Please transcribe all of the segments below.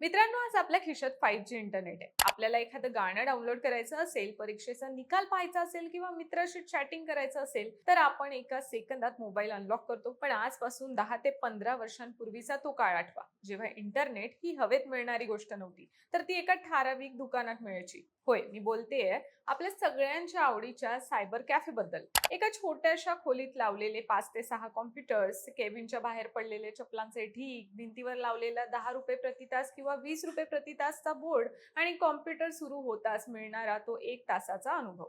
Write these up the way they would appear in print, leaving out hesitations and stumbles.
मित्रांनो, आज आपल्या खिशात 5G इंटरनेट आहे. आपल्याला एखादं गाणं डाउनलोड करायचं असेल, परीक्षेचा निकाल पाहायचा असेल किंवा मित्राशी चॅटिंग करायचं असेल, तर आपण एका सेकंदात मोबाईल अनलॉक करतो. पण आजपासून 10 ते 15 वर्षांपूर्वीचा तो काळ आठवा, जेव्हा इंटरनेट ही हवेत मिळणारी गोष्ट नव्हती, तर ती एका ठराविक दुकानात मिळायची. होय, मी बोलतेय आपल्या सगळ्यांच्या आवडीच्या सायबर कॅफे बद्दल. एका छोट्याशा खोलीत लावलेले 5 ते 6 कॉम्प्युटर्स, केबिनच्या बाहेर पडलेले चपलांचे ढीग, भिंतीवर लावलेला ₹10 प्रति तास किंवा ₹20 प्रति तासचा बोर्ड आणि कॉम्प्युटर सुरू होताच मिळणारा तो 1 तासाचा अनुभव.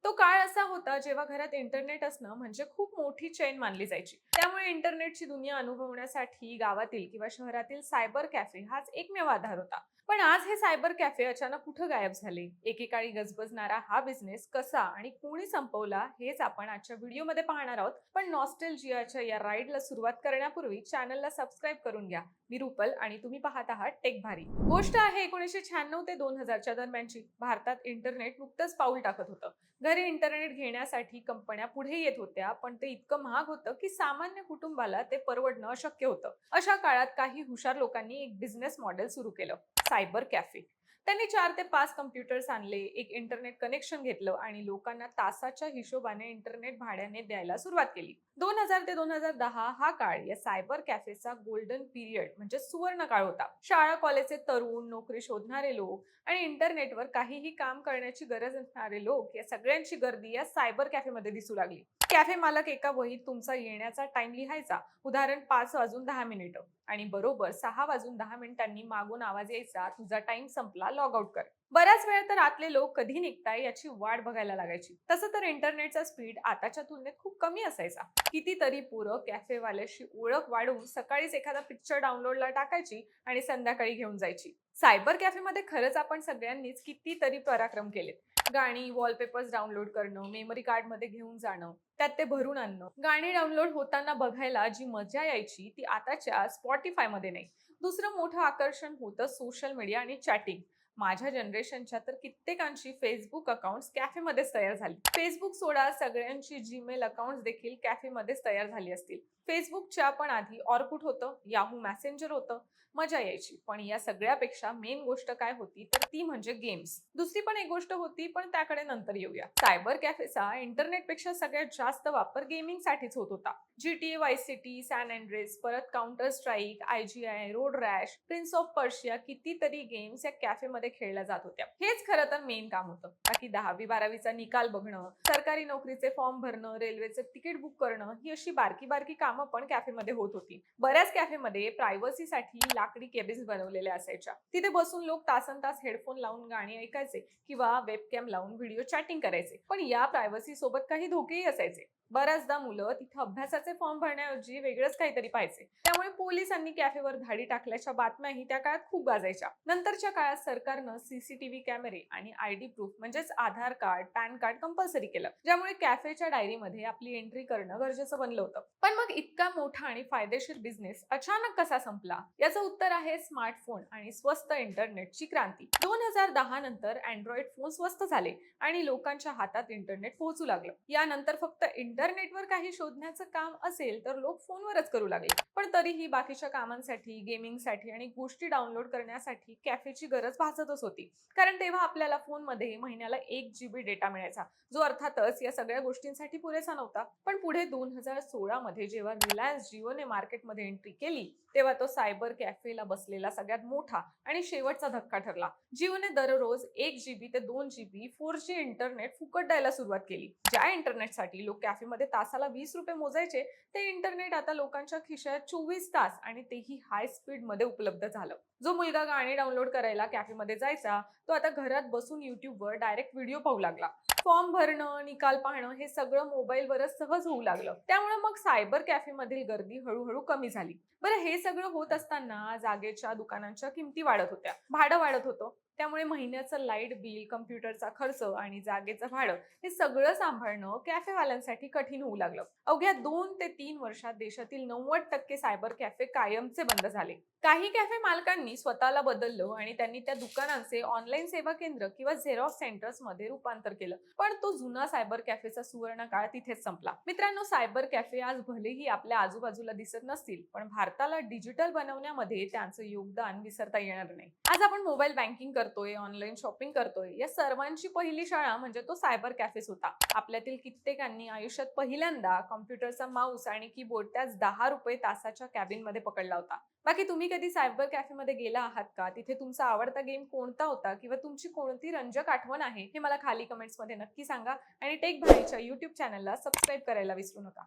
तो काळ असा होता जेव्हा घरात इंटरनेट असणं म्हणजे खूप मोठी चेन मानली जायची. त्यामुळे इंटरनेटची दुनिया अनुभवण्यासाठी गावातील किंवा शहरातील सायबर कॅफे हाच एकमेव आधार होता. पण आज हे सायबर कॅफे अचानक कुठं गायब झाले? एकेकाळी गजबजणारा हा बिझनेस कसा आणि कोणी संपवला, हेच आपण आजच्या व्हिडिओमध्ये पाहणार आहोत. पण नॉस्टॅल्जियाच्या या राईडला सुरुवात करण्यापूर्वी चॅनलला सबस्क्राईब करून घ्या. मी रुपल आणि तुम्ही पाहत आहात टेक भारी. गोष्ट आहे 1996 ते 2000च्या दरम्यानची. भारतात इंटरनेट नुकतंच पाऊल टाकत होतं. घरी इंटरनेट घेण्यासाठी कंपन्या पुढे येत होत्या, पण ते इतकं महाग होतं की सामान्य कुटुंबाला ते परवडणं अशक्य होतं. अशा काळात काही हुशार लोकांनी एक बिझनेस मॉडेल सुरू केलं, सायबर कॅफे. त्यांनी 4 ते 5 कॉम्प्युटर्स आणले, एक इंटरनेट कनेक्शन घेतलं आणि लोकांना तासाच्या हिशोबाने इंटरनेट भाड्याने द्यायला सुरुवात केली. 2000 ते 2010 हा काळ या सायबर कॅफेचा गोल्डन पिरियड म्हणजे सुवर्ण काळ होता. शाळा कॉलेजचे तरुण, नोकरी शोधणारे लोक आणि इंटरनेटवर काहीही काम करण्याची गरज असणारे लोक, या सगळ्यांची गर्दी या सायबर कॅफेमध्ये दिसू लागली. कॅफे मालक एका वहीत तुमचा येण्याचा टाइम लिहायचा, उदाहरण 5 वाजून 10 मिनिटं, आणि बरोबर 6 वाजून 10 मिनिटांनी मागून आवाज यायचा, तुझा टाइम संपला, लॉग आउट कर. बऱ्याच वेळ तर आतले लोक कधी निघताय याची वाट बघायला लागायची. तसं तर इंटरनेटचा स्पीड आताच्या तुलनेत खूप कमी असायचा. कितीतरी पोरं कॅफेवाल्याशी ओळख वाढवून सकाळीच एखादा पिक्चर डाउनलोडला टाकायची आणि संध्याकाळी घेऊन जायची. सायबर कॅफेमध्ये खरंच आपण सगळ्यांनीच कितीतरी पराक्रम केलेत. गाणी, वॉलपेपर्स डाउनलोड करणं, मेमरी कार्ड मध्ये घेऊन जाणं, त्यात ते भरून आणणं. गाणी डाउनलोड होताना बघायला जी मजा यायची ती आताच्या स्पॉटीफाय मध्ये नाही. दुसरं मोठं आकर्षण होतं सोशल मीडिया आणि चॅटिंग. माझ्या जनरेशनच्या तर कित्येकांची फेसबुक अकाउंट्स कॅफेमध्येच तयार झाली. फेसबुक सोडा, सगळ्यांची जीमेल अकाउंट्स देखील कॅफेमध्येच तयार झाली असतील. फेसबुकच्या पण आधी ऑर्कुट होतं, याहू मेसेंजर होतं. मजा यायची. पण या सगळ्यापेक्षा मेन गोष्ट काय होती, तर ती म्हणजे गेम्स. दुसरी पण एक गोष्ट होती, पण त्याकडे नंतर येऊया. सायबर कॅफेचा इंटरनेटपेक्षा सगळ्यात जास्त वापर गेमिंग साठीच होत होता. GTA Vice City, San Andreas, परत Counter Strike, IGI, Road Rash, Prince of Persia, कितीतरी गेम्स या कॅफेमध्ये खेळल्या जात होत्या. हेच खरं तर मेन काम होतं. बाकी 10वी-12वीचा निकाल बघणं, सरकारी नोकरीचे फॉर्म भरणं, रेल्वेचे तिकीट बुक करणं, ही अशी बारकी बारकी कामं पण कॅफेमध्ये होत होती. बऱ्याच कॅफेमध्ये प्रायव्हसीसाठी लाकडी केबिन्स बनवलेल्या असायच्या. तिथे बसून लोक तासनतास हेडफोन लावून गाणी ऐकायचे किंवा वेबकॅम लावून व्हिडिओ चॅटिंग करायचे. पण या प्रायव्हसी सोबत काही धोकेही असायचे. बऱ्याचदा मुलं तिथं अभ्यासाचे फॉर्म भरण्याऐवजी वेगळंच काहीतरी पाहायचे. त्यामुळे पोलिसांनी कॅफेवर धाडी टाकल्याच्या बातम्याही त्या काळात खूप गाजायच्या. नंतरच्या काळात सरकारनं CCTV कॅमेरे आणि ID प्रूफ म्हणजेच आधार कार्ड, पॅन कार्ड कंपल्सरी केलं, ज्यामुळे कॅफेच्या डायरीमध्ये आपली एंट्री करणं गरजेचं बनलं होतं. पण मग इतका मोठा आणि फायदेशीर बिझनेस अचानक कसा संपला? याचं उत्तर आहे स्मार्टफोन आणि स्वस्त इंटरनेटची क्रांती. 2010 नंतर अँड्रॉइड फोन स्वस्त झाले आणि लोकांच्या हातात इंटरनेट पोहोचू लागलं. यानंतर फक्त इंटरनेटवर काही शोधण्याचं काम असेल तर लोक फोनवरच करू लागले. पण तरीही बाकीच्या कामांसाठी, गेमिंगसाठी आणि गोष्टी डाउनलोड करण्यासाठी कॅफेची गरज भासतच होती. कारण तेव्हा आपल्याला फोनमध्ये महिन्याला 1 GB डेटा मिळायचा, जो अर्थातच या सगळ्या गोष्टींसाठी पुरेसा नव्हता. पण पुढे 2016 मध्ये जेव्हा रिलायन्स जिओने मार्केटमध्ये एंट्री केली, तेव्हा तो सायबर कॅफेला बसलेला सगळ्यात मोठा आणि शेवटचा धक्का ठरला. जिओने दररोज 1 GB ते 2 GB 4G इंटरनेट फुकट द्यायला सुरुवात केली. ज्या इंटरनेटसाठी लोक कॅफेमध्ये तासाला ₹20 मोजायचे, ते इंटरनेट आता लोकांच्या खिशात 24 तास आणि तेही हाय स्पीड मध्ये उपलब्ध झालं. जो मुलगा गाणी डाउनलोड करायला कॅफेमध्ये जायचा, तो आता घरात बसून युट्यूबवर डायरेक्ट व्हिडिओ पाहू लागला. फॉर्म भरणं, निकाल पाहणं हे सगळं मोबाईलवरच सहज होऊ लागलं. त्यामुळे मग सायबर कॅफेमधील गर्दी हळूहळू कमी झाली. बरं, हे सगळं होत असताना जागेच्या, दुकानांच्या किमती वाढत होत्या, भाडं वाढत होतं. त्यामुळे महिन्याचं लाईट बिल, कम्प्युटरचा खर्च आणि जागेचं भाडं हे सगळं सांभाळणं कॅफेवाल्यांसाठी कठीण होऊ लागलं. अवघ्या 2 ते 3 वर्षात देशातील 90% सायबर कॅफे कायमचे बंद झाले. काही कॅफे मालकांनी स्वतःला बदललं आणि त्यांनी त्या दुकानांचे ऑनलाईन सेवा केंद्र किंवा झेरॉक्स सेंटर्स मध्ये रूपांतर केलं. पण तो जुना सायबर कॅफेचा सुवर्ण काळ तिथेच संपला. मित्रांनो, सायबर कॅफे आज भलेही आपल्या आजूबाजूला दिसत नसतील, पण भारताला डिजिटल बनवण्यामध्ये त्यांचं योगदान विसरता येणार नाही. आज आपण मोबाईल बँकिंग करतोय, ऑनलाईन शॉपिंग करतोय, या सर्वांची पहिली शाळा म्हणजे तो सायबर कॅफेच होता. आपल्यातील कित्येकांनी आयुष्यात पहिल्यांदा कॉम्प्युटरचा माऊस आणि कीबोर्ड त्याच 10 रुपये तासाच्या कॅबिन मध्ये पकडला होता. बाकी तुम्ही कधी सायबर कॅफे मध्ये गेला आहात का? तिथे तुमचा आवडता गेम कोणता होता किंवा तुमची कोणती रंजक आठवण आहे हे मला खाली कमेंट्स मध्ये नक्की सांगा आणि टेक भाईच्या YouTube चॅनलला सबस्क्राईब करायला विसरू नका.